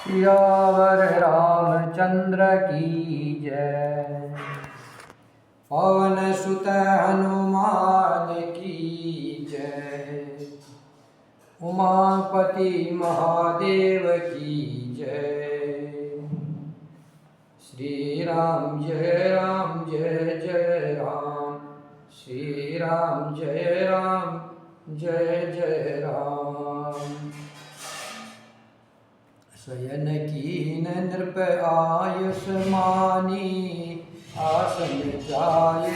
सियावर रामचंद्र की जय। पवन सुत हनुमान की जय। उमापति महादेव की जय। श्री राम जय जय राम। श्री राम जय जय राम। शयन कीन नृप आयुष्मानी। आसन जाय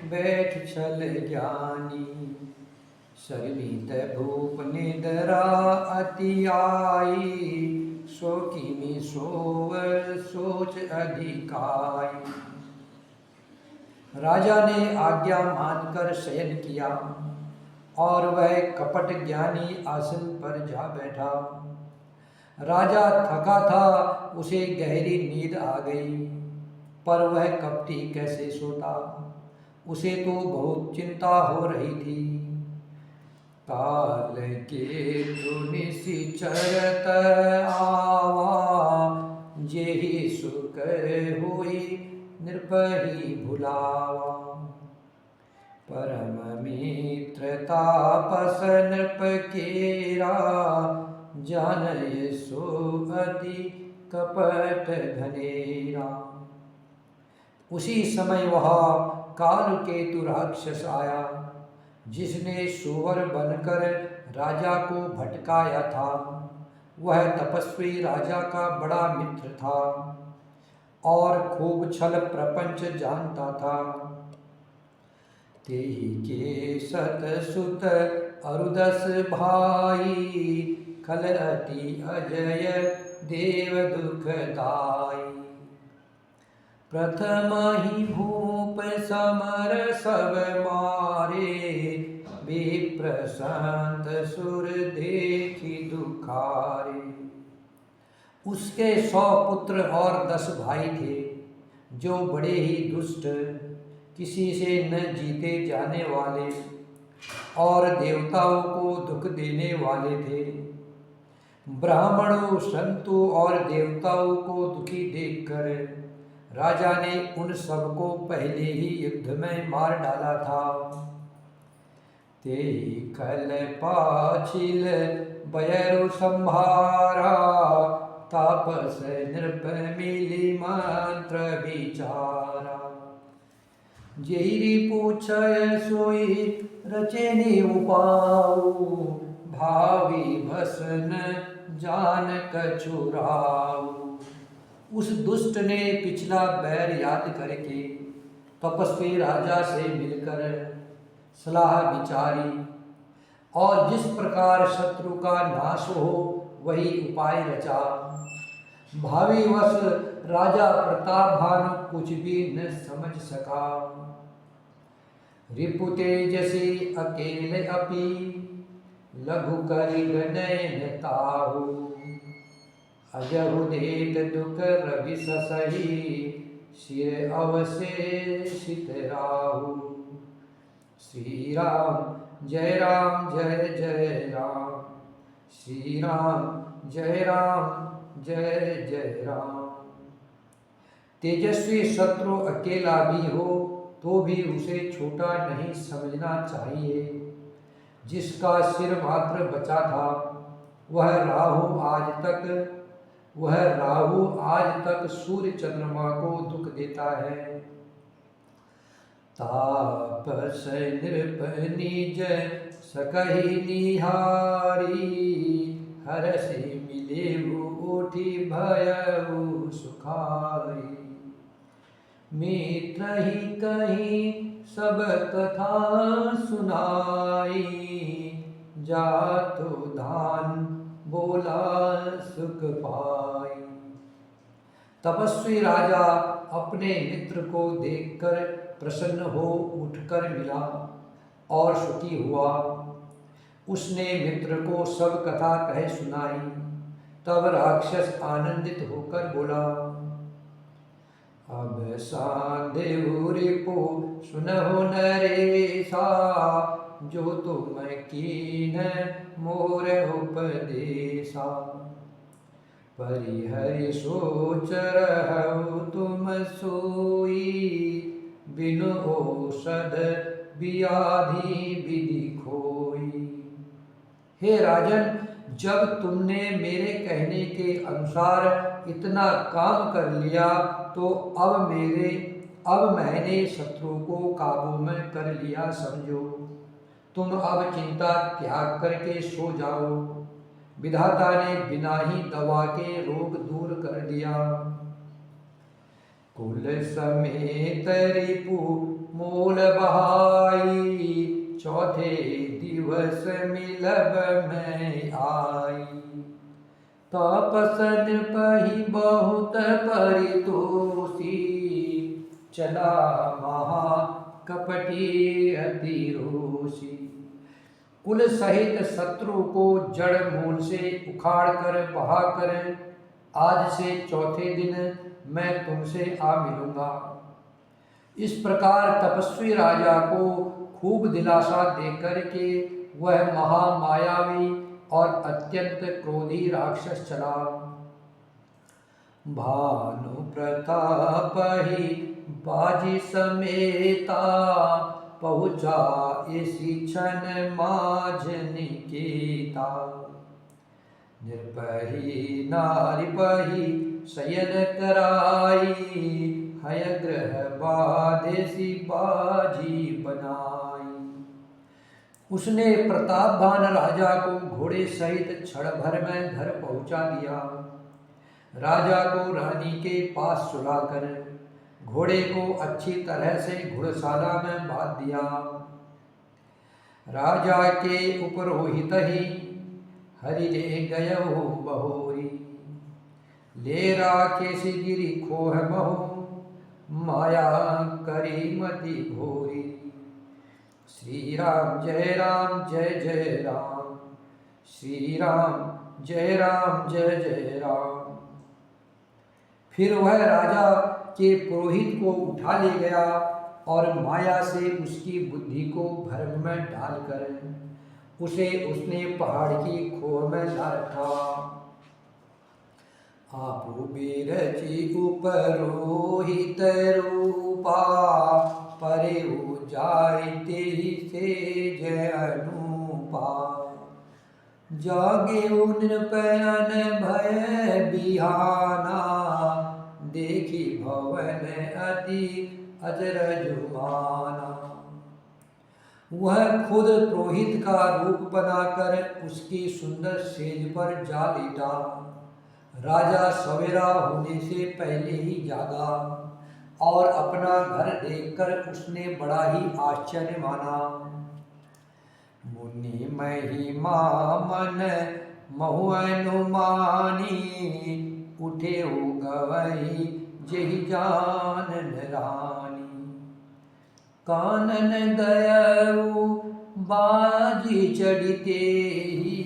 बैठ छल ज्ञानी। शर्मित भूप निद्रा अति आई। सो किमि सोवर सोच अधिकाई। राजा ने आज्ञा मानकर शयन किया और वह कपट ज्ञानी आसन पर जा बैठा। राजा थका था, उसे गहरी नींद आ गई, पर वह कपटी कैसे सोता, उसे तो बहुत चिंता हो रही थी। काल के निश्चरत आवा। जेहि सुख होई नृपहि भुलावा। परम मित्र तापस नृप केरा। जानय सो अति कपट घनेरा। उसी समय वहाँ कालकेतु राक्षस आया, जिसने सुअर बनकर राजा को भटकाया था। वह तपस्वी राजा का बड़ा मित्र था और खूब छल प्रपंच जानता था। तेहि के सत सुत अरुदस भाई। खल अति अजय देव दुखदाई। प्रथम ही भूप समर सब मारे। विप्र संत सुर देखी दुखारे। उसके 100 पुत्र और 10 भाई थे, जो बड़े ही दुष्ट, किसी से न जीते जाने वाले और देवताओं को दुख देने वाले थे। ब्राह्मणों, संतों और देवताओं को दुखी देखकर राजा ने उन सबको पहले ही युद्ध में मार डाला था। तेहि खल पाछिल बयरु संहारा। तापस नृप मिली मंत्र विचारा। जेहि पूछय सोई रचेनि उपाऊ। भावी भसन जान कछुराऊ। उस दुष्ट ने पिछला बैर याद करके तपस्वी राजा से मिलकर सलाह विचारी और जिस प्रकार शत्रु का नाश हो वही उपाय रचा। भावी वश राजा प्रतापभानु कुछ भी न समझ सका। रिपु तेजसी अकेले अपि। लघु करि नयन ताहु। अजहु देत दुख रवि ससहि। सिर अवशेषित राहु। श्री राम जय राम। श्री राम जय जय राम। तेजस्वी शत्रु अकेला भी हो तो भी उसे छोटा नहीं समझना चाहिए। जिसका सिर मात्र बचा था वह राहु आज तक सूर्य चंद्रमा को दुख देता है। तापस नृप निज सकहि निहारी। हरषि मिलेहु ओठि भयउ सुखारी। मित्र ही कहीं सब कथा सुनाई। जातु धान बोला सुख पाई। तपस्वी राजा अपने मित्र को देखकर प्रसन्न हो उठकर मिला और सुखी हुआ। उसने मित्र को सब कथा कह सुनाई। तब राक्षस आनंदित होकर बोला, अब साधु रिपु सुनहु नरेशा। जो तुम कीन मोर उपदेशा। परिहरि सोच रहु तुम सोई, बिनु औषध व्याधि विधि खोई। हे राजन, जब तुमने मेरे कहने के अनुसार इतना काम कर लिया तो अब मैंने शत्रु को काबू में कर लिया समझो। तुम अब चिंता त्याग करके सो जाओ। विधाता ने बिना ही दवा के रोग दूर कर दिया। कुल समेत रिपु मोल बहाई, चौथे दिवस मिलब में आई। तापसन पही बहुत परितोषी, चला महा कपटी अति रोषी। कुल सहित शत्रु को जड़ मूल से उखाड़ कर बहाकर आज से चौथे दिन मैं तुमसे आ मिलूंगा। इस प्रकार तपस्वी राजा को खूब दिलासा देकर के वह महामायावी और अत्यंत क्रोधी राक्षस चला। भानु प्रताप ही बाजी समेता, पहुँचा इसी क्षण माझ निकेता। निर्भही नारी पही शयन कराई, हयग्रह बादेसी बाजी बनाई। उसने प्रतापवान राजा को घोड़े सहित क्षण भर में घर पहुंचा दिया। राजा को रानी के पास सुलाकर घोड़े को अच्छी तरह से घुड़शाला में बांध दिया। राजा के उपरोहित ही हरि ले गयो बहोरी, ले राकेश गिरी खोह महु, माया करी मति घोरी। श्री राम जय राम, श्री राम जय जय राम। फिर वह राजा के पुरोहित को उठा ले गया और माया से उसकी बुद्धि को भ्रम में डालकर उसे उसने पहाड़ की खोह में ला रखा। आपु बिरचि उपरोहित रूपा, परे जायते ही से जय अनुपा। जागे नृपयन भय बिहाना, देखी भवन अति अजरजुमाना। वह खुद पुरोहित का रूप बनाकर उसकी सुंदर सेज पर जा लेटा। राजा सवेरा होने से पहले ही जागा और अपना घर देखकर उसने बड़ा ही आश्चर्य माना। मुनि महिमा मन महु अनुमानी, उठे गवई जेहि जानन रानी। कानन गयऊ बाजी चढ़ते ही,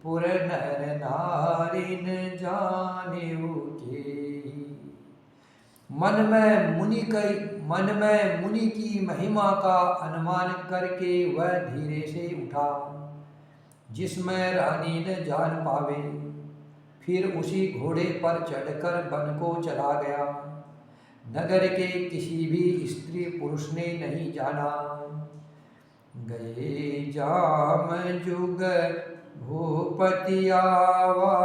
पुर नर नारिन जाने के। मन में मुनि की महिमा का अनुमान करके वह धीरे से उठा, जिसमें रानी न जान पावे। फिर उसी घोड़े पर चढ़कर वन को चला गया। नगर के किसी भी स्त्री पुरुष ने नहीं जाना। गए जाम जुग भूपति आवा,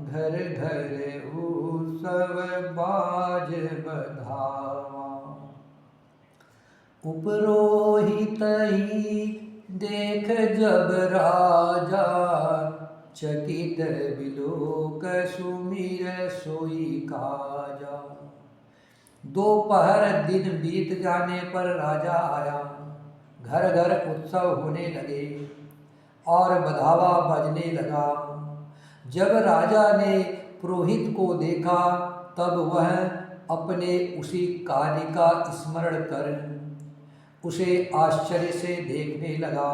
घर घर सब बाज बधावा। उपरोहित ही देख जब राजा, चकित बिलोक सुमिर सोई काजा। दोपहर दिन बीत जाने पर राजा आया। घर घर उत्सव होने लगे और बधावा बजने लगा। जब राजा ने पुरोहित को देखा तब वह अपने उसी कार्य का स्मरण कर उसे आश्चर्य से देखने लगा।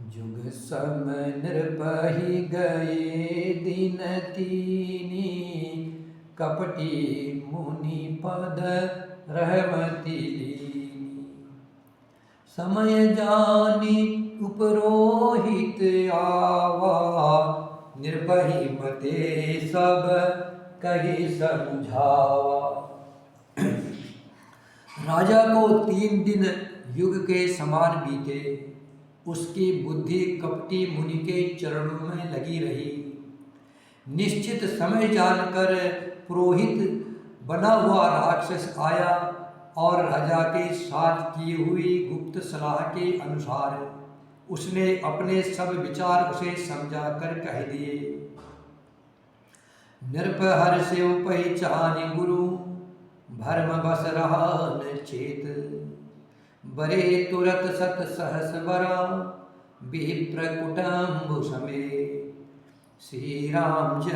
जुग सम नृपहि गए दिन तीनी, कपटी मुनि पद रहमति लीनी। समय जानी उपरोहित आवा, निर्भही मते सब कही समझावा। राजा को 3 दिन युग के समान बीते। उसकी बुद्धि कपटी मुनि के चरणों में लगी रही। निश्चित समय जानकर पुरोहित बना हुआ राक्षस आया और राजा के साथ की हुई गुप्त सलाह के अनुसार उसने अपने सब विचार उसे समझा कर कह दिए। नृप हर्षिव पहचानि गुरु, भरम बस रहा न चेत। बरे तुरत सत सहस बरा, विप्र कुटुम्ब समेत। श्री राम जय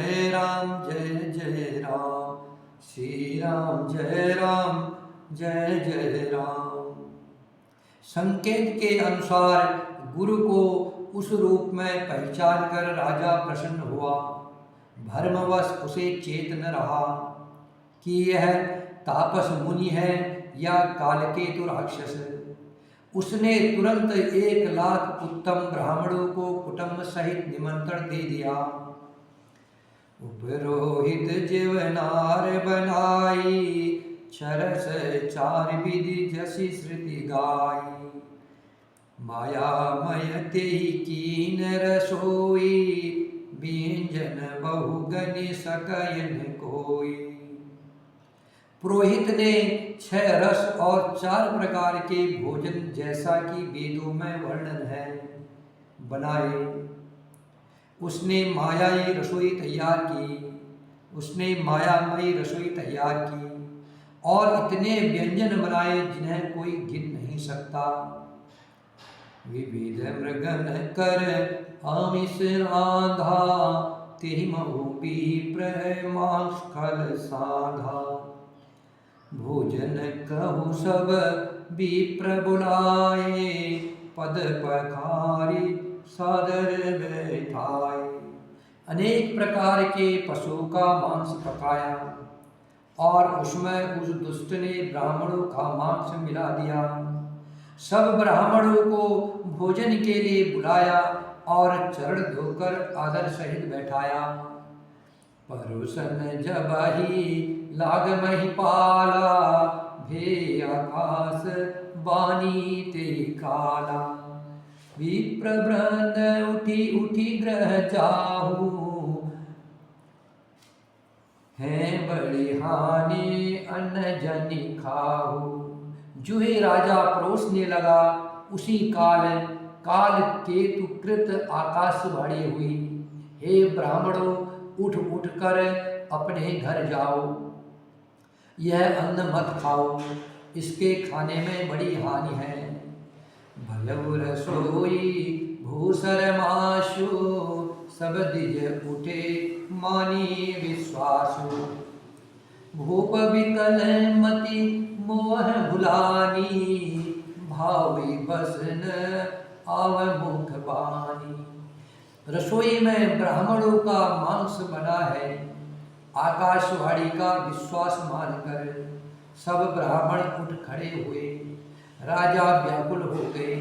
जय राम, श्री राम जय जय राम। संकेत के अनुसार गुरु को उस रूप में पहचान कर राजा प्रसन्न हुआ। भर्मवश उसे चेत न रहा कि यह तापस मुनि है या कालकेतु राक्षस। उसने तुरंत 1 लाख उत्तम ब्राह्मणों को कुटुंब सहित निमंत्रण दे दिया। उपरोहित जीवनार बनाई, चरस 4 विधि जसी श्रुति गाई। मायामय तेहि कीन रसोई, व्यंजन बहुगनि सकयन कोई। पुरोहित ने 6 रस और 4 प्रकार के भोजन जैसा कि वेदों में वर्णन है बनाए। उसने मायामयी रसोई तैयार की और इतने व्यंजन बनाए जिन्हें कोई गिन नहीं सकता। विविध मृगन कर आमिष रांधा, तिहिमहु विप्र मांस खल साधा। भोजन कहु सब विप्र बुलाए, पद पखारी सादर बैठाए। अनेक प्रकार के पशुओं का मांस पकाया और उसमें उस दुष्ट ने ब्राह्मणों का मांस मिला दिया। सब ब्राह्मणों को भोजन के लिए बुलाया और चरण धोकर आदर सहित बैठाया। परुषन जबहि लाग महिपाला, भे आकाश वाणी ते काला। विप्रवृंद उठी उठी ग्रह जाहू, है बड़ी हानि अन्न जनि खाहू। जो ही राजा परोसने लगा उसी काल केतु कृत आकाशवाणी हुई, हे ब्राह्मणों उठ उठ कर अपने घर जाओ। यह अन्न मत खाओ, इसके खाने में बड़ी हानि है। भयउ रसोई भूसर माशु, सब दिज उठे मानी विश्वासु। भूप विकल मति मोह भुलानी, भावी बसन आव मुख बानी। रसोई में ब्राह्मणों का मांस बना है। आकाशवाणी का विश्वास मानकर सब ब्राह्मण उठ खड़े हुए। राजा व्याकुल हो गए,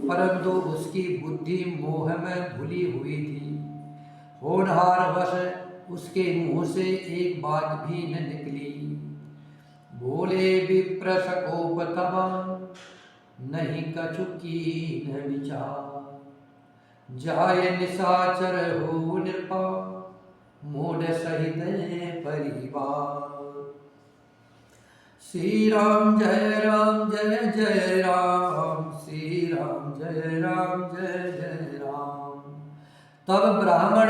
परंतु उसकी बुद्धि मोह में भुली हुई थी। होनहार वश उसके मुंह से एक बात भी न निकली। बोले विप्र सकोप तब, नहीं कछु कीन विचार। जाय निशाचर हो नृपा, मूढ़ सहित परिवार। श्री राम जय जय राम, श्री राम जय जय राम। तब ब्राह्मण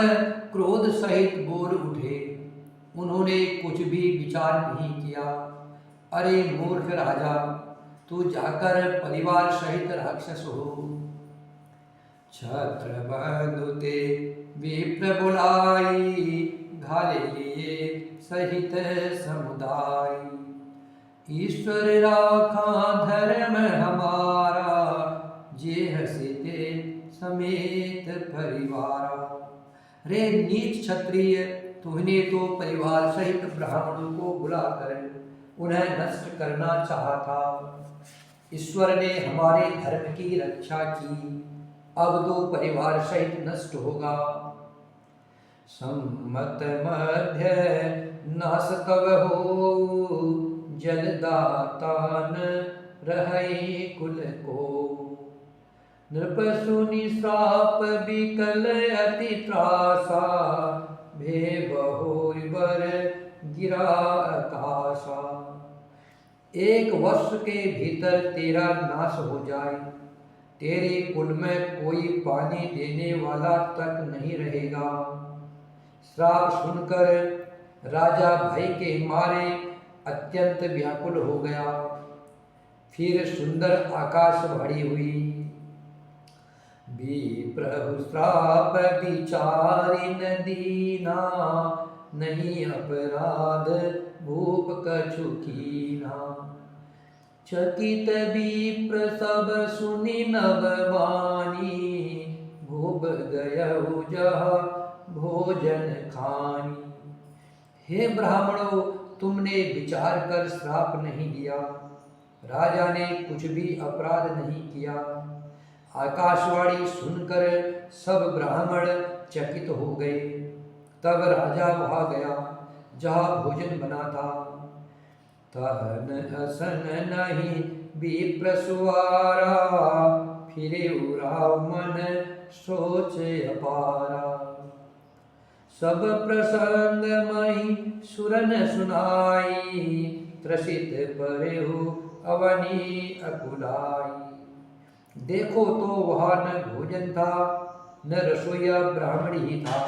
क्रोध सहित बोल उठे। उन्होंने कुछ भी विचार नहीं किया। अरे मूर्ख राजा, तू जाकर परिवार सहित राक्षस हो। छत्र बंधुते विप्र बुलाई, घाले लिए सहित समुदाय। ईश्वर राखा धर्म हमारा, जे हसीते समेत परिवारा। रे नीच क्षत्रिय, तुमने तो परिवार सहित ब्राह्मणों को बुलाकर उन्हें नष्ट करना चाहा था। ईश्वर ने हमारे धर्म की रक्षा की, अब तो परिवार सहित नष्ट होगा। सम्मत मध्य नास कब हो, जलदाता न रहै कुल को। नृप सुनि श्राप बिकल अति त्रासा, भे बहोर बर गिरा आकाशा। एक वर्ष के भीतर तेरा नाश हो जाए, तेरे कुल में कोई पानी देने वाला तक नहीं रहेगा। श्राप सुनकर राजा भय के मारे अत्यंत व्याकुल हो गया। फिर सुंदर आकाशवाणी हुई, विप्रहु श्राप विचारि न दीना, नहीं अपराध भूप कछु कीना। चकित विप्र सब सुनि नभ वाणी, भूप गयहु जहाँ भोजन खानी। हे ब्राह्मणों, तुमने विचार कर श्राप नहीं दिया, राजा ने कुछ भी अपराध नहीं किया। आकाशवाणी सुनकर सब ब्राह्मण चकित हो गए। तब राजा वहां गया जहाँ भोजन बना था। तहन असन नहीं विप्र सुवारा, फिरे उराव मन सोच अपारा। सब प्रसंग मही सुरन सुनाई, त्रसित परेहु अवनी अकुलाई। देखो तो वहाँ न भोजन था, न रसोईया ब्राह्मण ही था।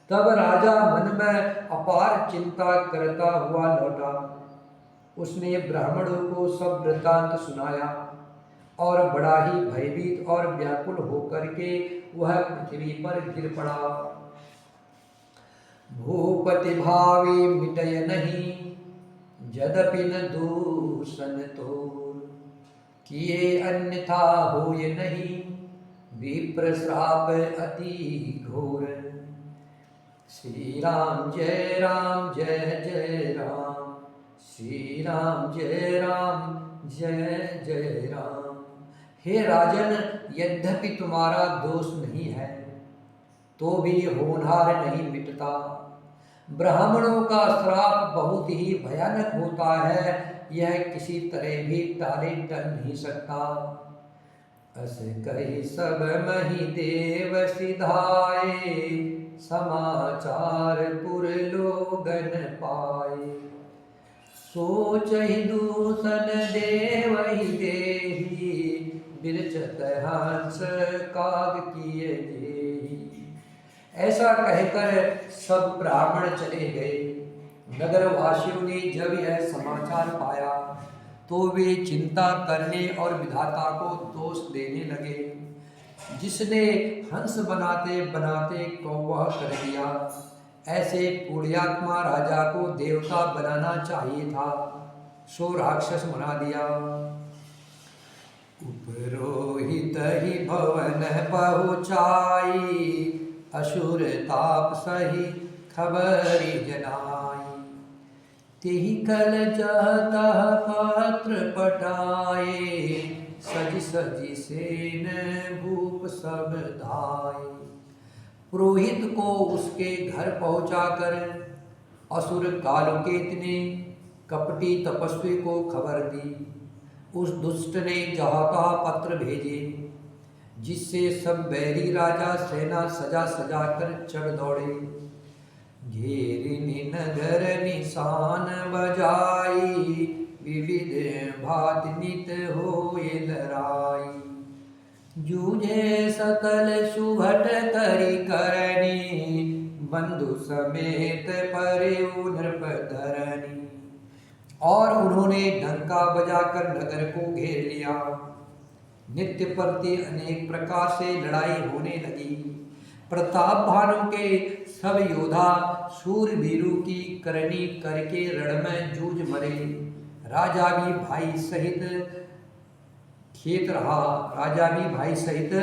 तब राजा मन में अपार चिंता करता हुआ लौटा। उसने ब्राह्मणों को सब वृत्तांत सुनाया और बड़ा ही भयभीत और व्याकुल होकर के वह पृथ्वी पर गिर पड़ा। भूपति भावी मिटय नहीं, यद्यपि न दूषण तोर। किए अन्यथा होय नहीं, विप्र श्राप अति घोर। श्री राम जय राम जय जय राम, श्री राम जय राम जय जय राम। हे राजन, यद्यपि तुम्हारा दोष नहीं है, तो भी होनहार नहीं मिटता। ब्राह्मणों का श्राप बहुत ही भयानक होता है, यह किसी तरह भी टाले टल नहीं सकता। अस कही सब मही देव सिधाए, समाचार पुर लोगन पाए। सोचहि दूषण देवहि देहि, बिरचत हंस काग किए जेहि। ऐसा कहकर सब ब्राह्मण चले गए। नगर वासियों ने जब यह समाचार पाया तो वे चिंता करने और विधाता को दोष देने लगे, जिसने हंस बनाते बनाते कौवा कर दिया। ऐसे पुण्यात्मा राजा को देवता बनाना चाहिए था, सो राक्षस बना दिया। उपरोहित ही भवन पहुँचाई, असुर ताप सही खबरी जनाई। तेहि कल जहतह पात्र पटाए, सज सजी सेन भूप सब धाये। पुरोहित को उसके घर पहुंचाकर असुर कालकेत ने कपटी तपस्वी को खबर दी। उस दुष्ट ने जहाता पत्र भेजे, जिससे सब बैरी राजा सेना सजा सजा कर चढ़ दौड़े। घेरिनि नगर निशान बजाई, विविध भांति नित होए लड़ाई। जूझे सकल सुभट करि करनी, बंधु समेत परेउ नृप धरनी। और उन्होंने डंका बजाकर नगर को घेर लिया। नित्य प्रति अनेक प्रकार से लड़ाई होने लगी। प्रताप भानु के सब योद्धा शूरवीरों की करनी करके रण में जूझ मरे। राजा भी भाई सहित खेत रहा, राजा भी भाई सहित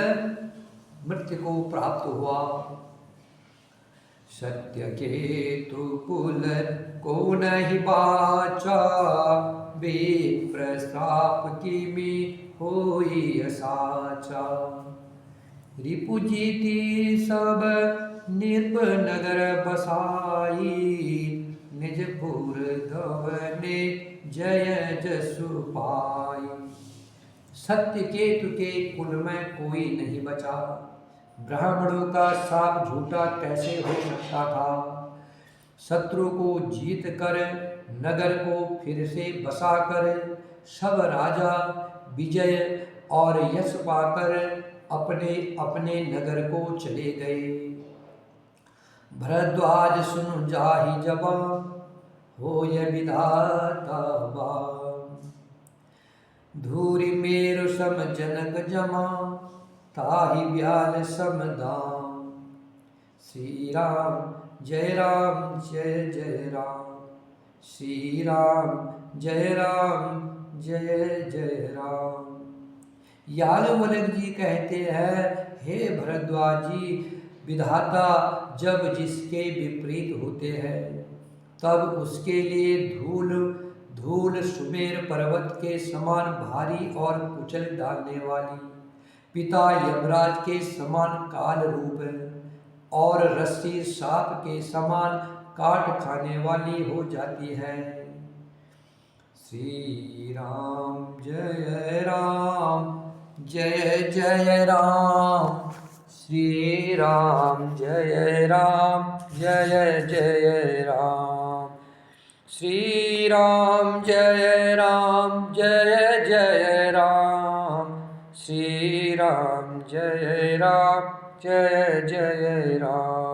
मृत्यु को प्राप्त हुआ। सत्य के तु कुल को नहीं बाचा, विप्रश्राप किमि होई साचा। रिपु जीति सब निर्प नगर बसाई, निजपुर धवने जय जसु पाई। सत्यकेतु के कुल में कोई नहीं बचा, ब्राह्मणों का शाप झूठा कैसे हो सकता था। शत्रु को जीत कर नगर को फिर से बसाकर सब राजा विजय और यश पाकर अपने अपने नगर को चले गए। भरद्वाज सुन जाहि जबा, होय विधाता बा। धूरि मेरु सम जनक जमा, ताहि ब्याल सम दाम। श्री राम जय राम, श्री राम जय जय राम। याज्ञवल्क्य जी कहते हैं, हे भरद्वाज जी, विधाता जब जिसके विपरीत होते हैं तब उसके लिए धूल सुमेर पर्वत के समान भारी और कुचल डालने वाली, पिता यमराज के समान काल रूप और रस्सी सांप के समान काट खाने वाली हो जाती है। श्री राम जय राम, श्री राम जय जय राम, श्री राम जय जय राम, श्री राम जय जय राम।